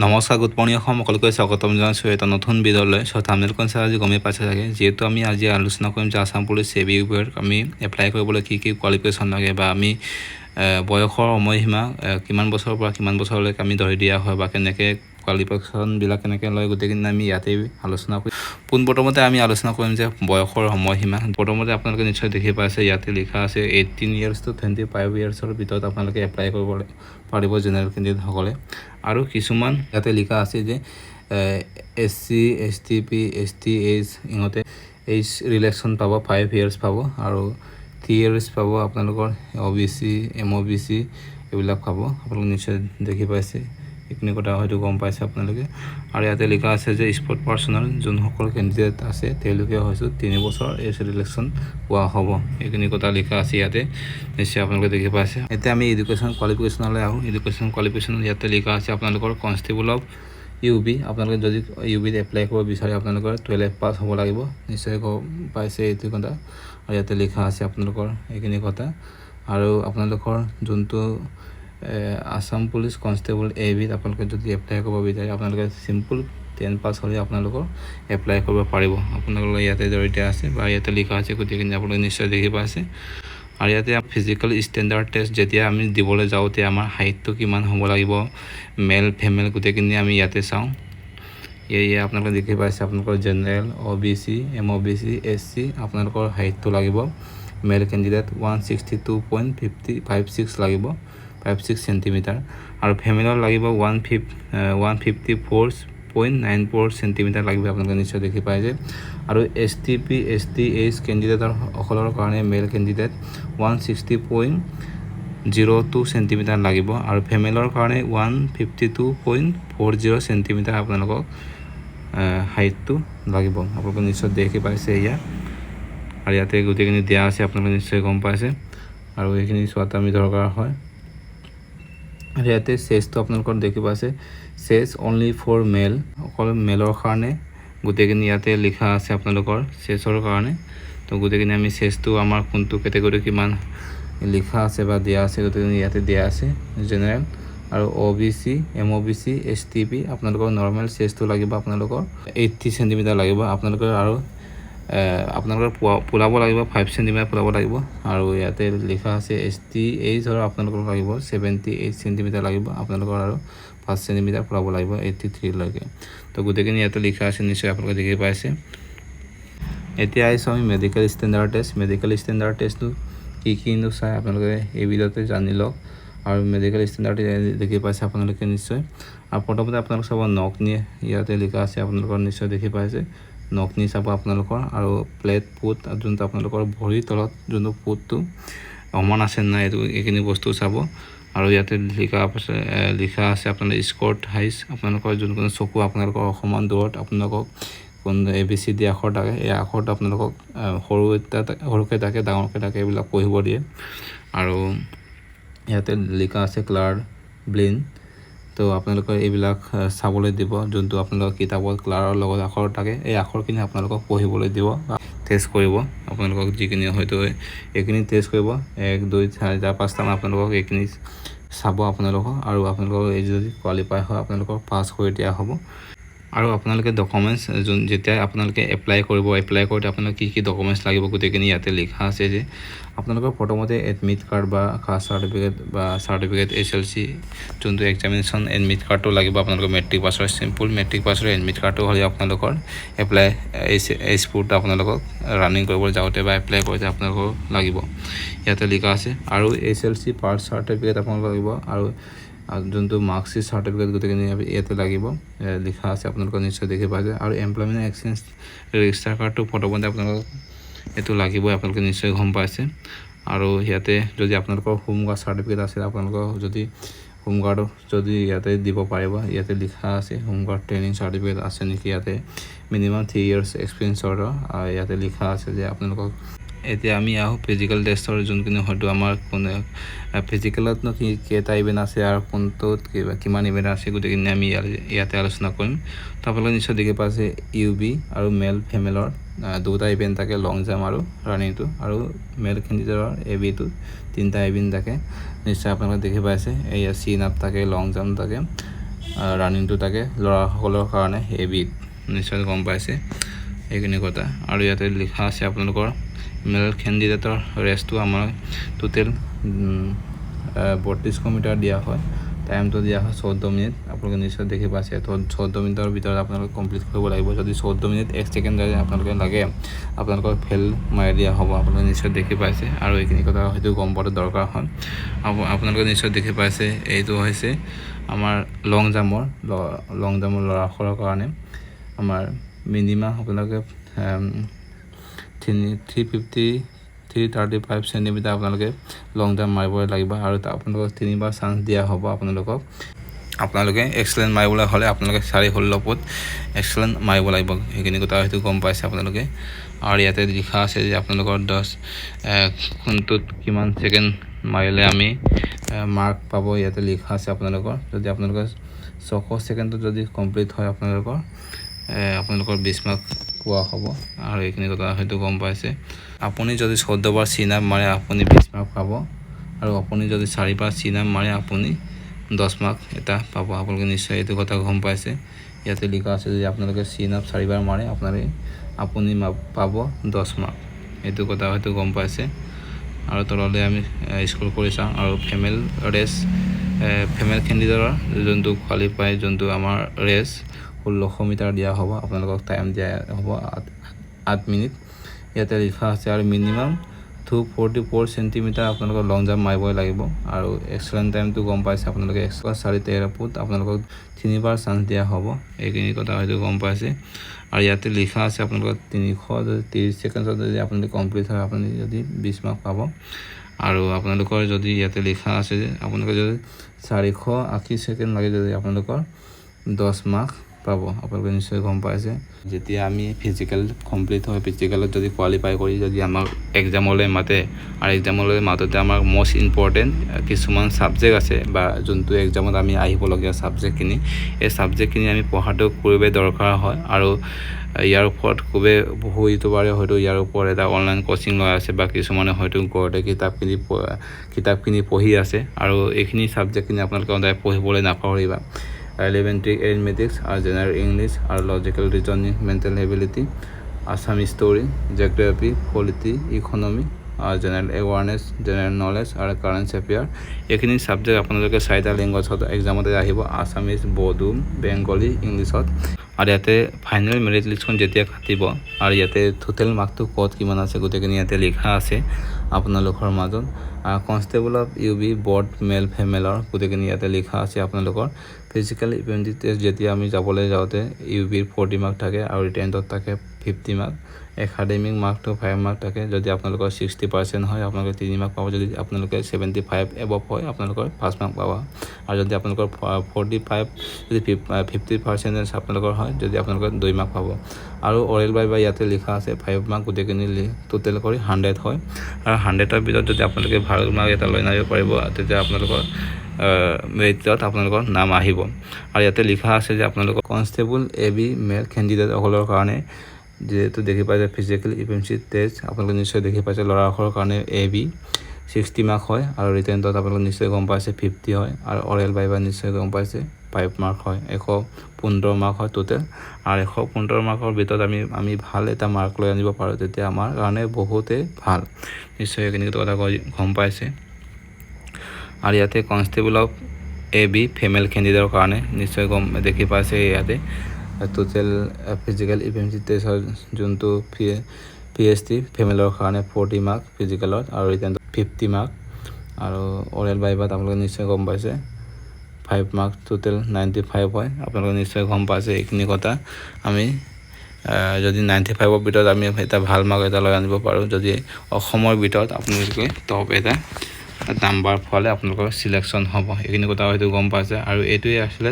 নমস্কাৰ, good morning সকলোকে স্বাগতম জনাইছোঁ এটা নতুন ভিডিঅ'লৈ। চ' থাম্বনেইলখন চাই আজি গমেই পাইছে চাগে, যিহেতু আমি আজি আলোচনা কৰিম যে আছাম পুলিচ চেবি ইউপিৰ আমি এপ্লাই কৰিবলৈ কি কোৱালিফিকেশ্যন লাগে বা আমি বয়সৰ সময়সীমা কিমান বছৰৰ পৰা কিমান বছৰলৈকে আমি ধৰি দিয়া হয় বা কেনেকৈ কোৱালিফিকেশ্যনবিলাক কেনেকৈ লয় গোটেইখিনি আমি ইয়াতেই আলোচনা কৰিম। পোনপ্ৰথমতে আমি আলোচনা কৰিম যে বয়সৰ সময়সীমা। প্ৰথমতে আপোনালোকে নিশ্চয় দেখি পাইছে, ইয়াতে লিখা আছে 18 years to 25 yearsৰ ভিতৰত আপোনালোকে এপ্লাই কৰিব পাৰিব জেনেৰেল কেণ্ডিডেটসকলে। আৰু কিছুমান ইয়াতে লিখা আছে যে SC STP ST এইজ ইহঁতে এইজ ৰিলেক্সন পাব 5 years পাব আৰু 3 years পাব আপোনালোকৰ OBC MOBC এইবিলাক পাব। আপোনালোকে নিশ্চয় দেখি পাইছে, এইখিনি কথা হয়তো গম পাইছে আপোনালোকে। আৰু ইয়াতে লিখা আছে যে স্পৰ্ট পাৰ্চনৰ যোনসকল কেণ্ডিডেট আছে তেওঁলোকে হয়তো 3 বছৰ এজ ৰিলেক্সন পোৱা হ'ব। এইখিনি কথা লিখা আছে ইয়াতে, নিশ্চয় আপোনালোকে দেখি পাইছে। এতিয়া আমি এডুকেশ্যন কোৱালিফিকেশ্যনলৈ আহোঁ। এডুকেশ্যন কোৱালিফিকেশ্যন ইয়াতে লিখা আছে আপোনালোকৰ কনষ্টেবল অফ UB। আপোনালোকে যদি UBত এপ্লাই কৰিব বিচাৰে আপোনালোকৰ 12 পাছ হ'ব লাগিব, নিশ্চয় গম পাইছে এইটো কথা। আৰু ইয়াতে লিখা আছে আপোনালোকৰ এইখিনি কথা। আৰু আপোনালোকৰ যোনটো আছাম পুলিচ কনষ্টেবল ABত আপোনালোকে যদি এপ্লাই কৰিব বিচাৰে আপোনালোকে চিম্পল 10 পাছ হ'লে আপোনালোকৰ এপ্লাই কৰিব পাৰিব। আপোনালোকৰ ইয়াতে জড়িত আছে বা ইয়াতে লিখা আছে গোটেইখিনি আপোনালোকে নিশ্চয় দেখি পাইছে। আৰু ইয়াতে ফিজিকেল ষ্টেণ্ডাৰ্ড টেষ্ট যেতিয়া আমি দিবলৈ যাওঁতে আমাৰ হাইটটো কিমান হ'ব লাগিব, মেল ফিমেল গোটেইখিনি আমি ইয়াতে চাওঁ। এয়া আপোনালোকে দেখি পাইছে, আপোনালোকৰ জেনেৰেল OBC MOBC SC আপোনালোকৰ হাইটটো লাগিব। মেল কেণ্ডিডেট 162.56 লাগিব, 56 চেণ্টিমিটাৰ। আৰু ফিমেলৰ লাগিব 154.94 চেণ্টিমিটাৰ লাগিব, আপোনালোকে নিশ্চয় দেখি পাইছে। আৰু STP ST এইজ কেণ্ডিডেটসকলৰ কাৰণে মেল কেণ্ডিডেট 160.02 চেণ্টিমিটাৰ লাগিব আৰু ফিমেলৰ কাৰণে 152.40 চেণ্টিমিটাৰ আপোনালোকক হাইটটো লাগিব। আপোনালোকে নিশ্চয় দেখি পাইছে এয়া। আৰু ইয়াতে গোটেইখিনি দিয়া আছে, আপোনালোকে নিশ্চয় গম পাইছে। আৰু এইখিনি চোৱাটো আমি দৰকাৰ হয়। আৰু ইয়াতে চেজটো আপোনালোকৰ দেখি পাইছে, চেজ অনলি ফৰ মেল, অকল মেলৰ কাৰণে গোটেইখিনি ইয়াতে লিখা আছে আপোনালোকৰ চেজৰ কাৰণে। তো গোটেইখিনি আমি চেজটো আমাৰ কোনটো কেটেগৰী কিমান লিখা আছে বা দিয়া আছে গোটেইখিনি ইয়াতে দিয়া আছে। জেনেৰেল আৰু OBC MOBC STP আপোনালোকৰ নৰ্মেল চেজটো লাগিব আপোনালোকৰ 80 চেণ্টিমিটাৰ লাগিব আপোনালোকৰ। আৰু আপোনালোকৰ পোলাব লাগিব 5 চেণ্টিমিটাৰ পোলাব লাগিব। আৰু ইয়াতে লিখা আছে ST এইজৰ আপোনালোকৰ লাগিব 78 চেণ্টিমিটাৰ লাগিব আপোনালোকৰ আৰু 5 চেণ্টিমিটাৰ পোলাব লাগিব 83লৈকে। তো গোটেইখিনি ইয়াতে লিখা আছে, নিশ্চয় আপোনালোকে দেখি পাইছে। এতিয়া আহিছোঁ আমি medical standard test. Medical standard টেষ্টটো কিনো চাই আপোনালোকে এই ভিডিঅ'তে জানি লওক। আৰু মেডিকেল ষ্টেণ্ডাৰ্ড দেখি পাইছে আপোনালোকে নিশ্চয়। আৰু প্ৰথমতে আপোনালোক চাব নকনি, ইয়াতে লিখা আছে আপোনালোকৰ নিশ্চয় দেখি পাইছে। নকনি চাব আপোনালোকৰ আৰু প্লেট ফুট যোনটো আপোনালোকৰ ভৰিৰ তলত যোনটো ফুটটো সমান আছে নাই এইখিনি বস্তু চাব। আৰু ইয়াতে লিখা আছে আপোনালোকৰ স্কৰ্ট হাইজ, আপোনালোকৰ যোনখিনি চকু আপোনালোকৰ অসমান দূৰত আপোনালোকক কোন ABCD আখৰ থাকে, এই আখৰটো আপোনালোকক সৰুকৈ থাকে ডাঙৰকৈ থাকে এইবিলাক পঢ়িব দিয়ে। আৰু ইয়াতে লিখা আছে ক্লাৰ ব্লিন, তো আপোনালোকে এইবিলাক চাবলৈ দিব। যোনটো আপোনালোকৰ কিতাপত ক্লাৰৰ লগত আখৰ থাকে এই আখৰখিনি আপোনালোকক পঢ়িবলৈ দিব বা টেষ্ট কৰিব। আপোনালোকক যিখিনি হয়তো এইখিনি টেষ্ট কৰিব 1 2 4 5টামান আপোনালোকক এইখিনি চাব আপোনালোকক। আৰু আপোনালোকৰ এই যদি কোৱালিফাই হয় আপোনালোকক পাছ কৰি দিয়া হ'ব। আৰু আপোনালোকে ডকুমেণ্টছ যেতিয়া আপোনালোকে এপ্লাই কৰোঁতে আপোনালোকে কি ডকুমেণ্টছ লাগিব গোটেইখিনি ইয়াতে লিখা আছে। যে আপোনালোকৰ প্ৰথমতে এডমিট কাৰ্ড বা কাষ্ট চাৰ্টিফিকেট বা চাৰ্টিফিকেট SLC যোনটো এক্সামিনেশ্যন এডমিট কাৰ্ডটো লাগিব আপোনালোকৰ মেট্ৰিক পাছৰ চিম্পল মেট্ৰিক পাছৰ এডমিট কাৰ্ডটো হ'লে আপোনালোকৰ এপ্লাই স্পৰ্ট আপোনালোকক ৰানিং কৰিবলৈ যাওঁতে বা এপ্লাই কৰোঁতে আপোনালোকৰ লাগিব, ইয়াতে লিখা আছে। আৰু SLC পাৰ্ট চাৰ্টিফিকেট আপোনালোক লাগিব আৰু যোনটো মাৰ্কশ্বিট চাৰ্টিফিকেট গোটেইখিনি ইয়াতে লাগিব, লিখা আছে আপোনালোকে নিশ্চয় দেখি পাইছে। আৰু এমপ্লয়মেণ্ট এক্সচেঞ্জ ৰেজিষ্টাৰ কাৰ্ডটো প্ৰথমতে আপোনালোকক এইটো লাগিবই, আপোনালোকে নিশ্চয় গম পাইছে। আৰু ইয়াতে যদি আপোনালোকৰ হোমগাৰ্ড চাৰ্টিফিকেট আছে আপোনালোকৰ যদি হোমগাৰ্ডো যদি ইয়াতে দিব পাৰিব, ইয়াতে লিখা আছে হোমগাৰ্ড ট্ৰেইনিং চাৰ্টিফিকেট আছে নেকি, ইয়াতে মিনিমাম 3 years এক্সপিৰিয়েঞ্চৰ ইয়াতে লিখা আছে যে আপোনালোকক। এতিয়া আমি আহোঁ ফিজিকেল টেষ্টৰ যোনখিনি হয়তো আমাৰ কোনে ফিজিকেলতনো কেইটা ইভেণ্ট আছে আৰু কোনটোত কিমান ইভেণ্ট আছে গোটেইখিনি আমি ইয়াতে আলোচনা কৰিম। তো আপোনালোকে নিশ্চয় দেখি পাইছে UB আৰু মেল ফিমেলৰ দুটা ইভেণ্ট থাকে, লং জাম্প আৰু ৰানিংটো। আৰু মেল কেণ্ডিডেটৰ ABটো 3টা ইভেণ্ট থাকে, নিশ্চয় আপোনালোকে দেখি পাইছে। এয়া চিন আপ থাকে, লং জাম্প থাকে, ৰানিংটো তাকে ল'ৰাসকলৰ কাৰণে এবি নিশ্চয় গম পাইছে এইখিনি কথা। আৰু ইয়াতে লিখা আছে আপোনালোকৰ মেল কেণ্ডিডেটৰ ৰেচটো আমাৰ টোটেল 3200 মিটাৰ দিয়া হয়, টাইমটো দিয়া হয় 14 মিনিট। আপোনালোকে নিশ্চয় দেখি পাইছে, তো 14 মিনিটৰ ভিতৰত আপোনালোকে কমপ্লিট কৰিব লাগিব। যদি 14 মিনিট 1 ছেকেণ্ড যদি আপোনালোকে লাগে আপোনালোকৰ ফেল মাৰি দিয়া হ'ব। আপোনালোকে নিশ্চয় দেখি পাইছে আৰু এইখিনি কথা হয়তো গম পোৱাটো দৰকাৰ হয়। আপোনালোকে নিশ্চয় দেখি পাইছে এইটো হৈছে আমাৰ লং জাম্পৰ ল'ৰাসকলৰ কাৰণে আমাৰ মিনিমাম আপোনালোকে 335 চেণ্টিমিটাৰ আপোনালোকে লং জাম্প মাৰিব লাগিব আৰু আপোনালোকক 3বাৰ চান্স দিয়া হ'ব। আপোনালোকে এক্সেলেণ্ট মাৰিবলৈ হ'লে আপোনালোকে 4:16 ফুট এক্সেলেণ্ট মাৰিব লাগিব। সেইখিনি কথা হয়তো গম পাইছে আপোনালোকে। আৰু ইয়াতে লিখা আছে যে আপোনালোকৰ 10 কোনটোত কিমান ছেকেণ্ড মাৰিলে আমি মাৰ্ক পাব, ইয়াতে লিখা আছে আপোনালোকৰ। যদি আপোনালোকৰ 600 ছেকেণ্ডত যদি কমপ্লিট হয় আপোনালোকৰ 20 মাৰ্ক পোৱা হ'ব। আৰু এইখিনি কথা হয়তো গম পাইছে। আপুনি যদি 14 বাৰ চিন আপ মাৰে আপুনি 20 মাৰ্ক পাব আৰু আপুনি যদি 4 বাৰ চিন আপ মাৰে আপুনি 10 মাৰ্ক এটা পাব। আপোনালোকে নিশ্চয় এইটো কথা গম পাইছে। ইয়াতে লিখা আছে যে আপোনালোকে চিন আপ 4 বাৰ মাৰে আপুনি পাব 10 মাৰ্ক। এইটো কথা হয়তো গম পাইছে। আৰু তললৈ আমি স্ক্ৰল কৰি চাওঁ আৰু ফিমেল কেণ্ডিডেটৰ যোনটো কোৱালিফাই যোনটো আমাৰ ৰেচ 1600 মিটাৰ দিয়া হ'ব। আপোনালোকক টাইম দিয়া হ'ব 8 মিনিট। ইয়াতে লিখা আছে আৰু মিনিমাম 244 চেণ্টিমিটাৰ আপোনালোকৰ লং জাম্প মাৰিবই লাগিব। আৰু এক্সেলেণ্ট টাইমটো গম পাইছে আপোনালোকে 413 ফুট আপোনালোকক 3বাৰ চান্স দিয়া হ'ব। এইখিনি কথা হয়তো গম পাইছে। আৰু ইয়াতে লিখা আছে আপোনালোকৰ 330 ছেকেণ্ডত যদি আপোনালোকে কমপ্লিট হয় আপুনি যদি 20 মাৰ্ক পাব। আৰু আপোনালোকৰ যদি ইয়াতে লিখা আছে যে আপোনালোকে যদি 480 ছেকেণ্ড লাগে যদি আপোনালোকৰ 10 মাৰ্ক পাব। আপোনালোকে নিশ্চয় গম পাইছে। যেতিয়া আমি ফিজিকেল কমপ্লিট হয়, ফিজিকেলত যদি কোৱালিফাই কৰি যদি আমাক এক্সামলৈ মাতে আৰু এক্সামলৈ মাতোতে আমাৰ মষ্ট ইম্পৰ্টেণ্ট কিছুমান ছাবজেক্ট আছে বা যোনটো এক্সামত আমি আহিবলগীয়া ছাবজেক্টখিনি, এই ছাবজেক্টখিনি আমি পঢ়াটো খুবেই দৰকাৰ হয়। আৰু ইয়াৰ ওপৰত খুবেই বহু ইউটিউবাৰে হয়তো ইয়াৰ ওপৰত এটা অনলাইন কোচিং লৈ আছে বা কিছুমানে হয়তো ঘৰতে কিতাপখিনি পঢ়ি আছে। আৰু এইখিনি ছাবজেক্টখিনি আপোনালোকে সদায় পঢ়িবলৈ নাপাহৰিবা। এলিমেণ্টাৰী এৰিথমেটিক্স আৰু জেনেৰেল ইংলিছ আৰু logical reasoning, mental ability, Assam history, geography, polity, economy, general awareness, general knowledge আৰু কাৰেণ্ট এফেয়াৰ। এইখিনি ছাবজেক্ট আপোনালোকে 4টা লেংগুৱেজত এক্সামতে আহিব, আছামিজ, বড়ো, বেংগলী, ইংলিছত। আৰু ইয়াতে ফাইনেল মেৰিট লিষ্টখন যেতিয়া কাটিব আৰু ইয়াতে টোটেল মাৰ্কটো ক'ত কিমান আছে গোটেইখিনি ইয়াতে লিখা আছে আপোনালোকৰ মাজত। কনষ্টেবল অফ UB বৰ্ড মেল ফিমেলৰ গোটেইখিনি ইয়াতে লিখা আছে আপোনালোকৰ। ফিজিকেল ইভেণ্টি টেষ্ট যেতিয়া আমি যাবলৈ যাওঁতে UBৰ 40 মাৰ্ক থাকে আৰু ৰিটেনত থাকে 50 মাৰ্ক। একাডেমিক মাৰ্কটো 5 মাৰ্ক থাকে। যদি আপোনালোকৰ 60% হয় আপোনালোকে 3 মাৰ্ক পাব। যদি আপোনালোকে 75 এবভ হয় আপোনালোকৰ 5 মাৰ্ক পাব। আৰু যদি আপোনালোকৰ 45 যদি 50% আপোনালোকৰ হয় যদি আপোনালোকে 2 মাৰ্ক পাব। আৰু অৰেল বাইবা ইয়াতে লিখা আছে 5 মাৰ্ক গোটেইখিনি টোটেল কৰি 100 হয়। আৰু 100ৰ ভিতৰত যদি আপোনালোকে ভাল মাৰ্ক এটা লৈ আনিব পাৰিব তেতিয়া আপোনালোকৰ মেৰিটত আপোনালোকৰ নাম আহিব। আৰু ইয়াতে লিখা আছে যে আপোনালোকৰ কনষ্টেবল AB মেল কেণ্ডিডেটসকলৰ কাৰণে যিহেতু দেখি পাইছে ফিজিকেল ইভেণ্টি টেষ্ট আপোনালোকে নিশ্চয় দেখি পাইছে ল'ৰাসকলৰ কাৰণে AB 60 মাৰ্ক হয় আৰু ৰিটেনত আপোনালোকে নিশ্চয় গম পাইছে 50 হয়। আৰু অৰেল বাইবা নিশ্চয় গম পাইছে 5 মাৰ্ক হয়, 115 মাৰ্ক হয় টোটেল। আৰু 115 মাৰ্কৰ ভিতৰত আমি ভাল এটা মাৰ্ক লৈ আনিব পাৰোঁ তেতিয়া আমাৰ কাৰণে বহুতেই ভাল। নিশ্চয় এইখিনি কথা গম পাইছে। আৰু ইয়াতে কনষ্টেবল অফ AB ফিমেল কেণ্ডিডেটৰ কাৰণে নিশ্চয় দেখি পাইছে ইয়াতে টোটেল ফিজিকেল ইভেণ্টি টেষ্টৰ যোনটো PST ফিমেলৰ কাৰণে 40 মাৰ্ক ফিজিকেলত আৰু ৰিটেনত 50 মাৰ্ক। আৰু অৰেল বাইবাত আপোনালোকে নিশ্চয় গম পাইছে 5 মাৰ্ক টোটেল 95 হয়। আপোনালোকে নিশ্চয় গম পাইছে এইখিনি কথা। আমি যদি 95ৰ ভিতৰত আমি এটা ভাল মাৰ্ক এটা লৈ আনিব পাৰোঁ, যদি অসমৰ ভিতৰত আপোনালোকে টপ এটা নাম্বাৰ পালে আপোনালোকৰ চিলেকশ্যন হ'ব। এইখিনি কথা হয়তো গম পাইছে। আৰু এইটোৱে আছিলে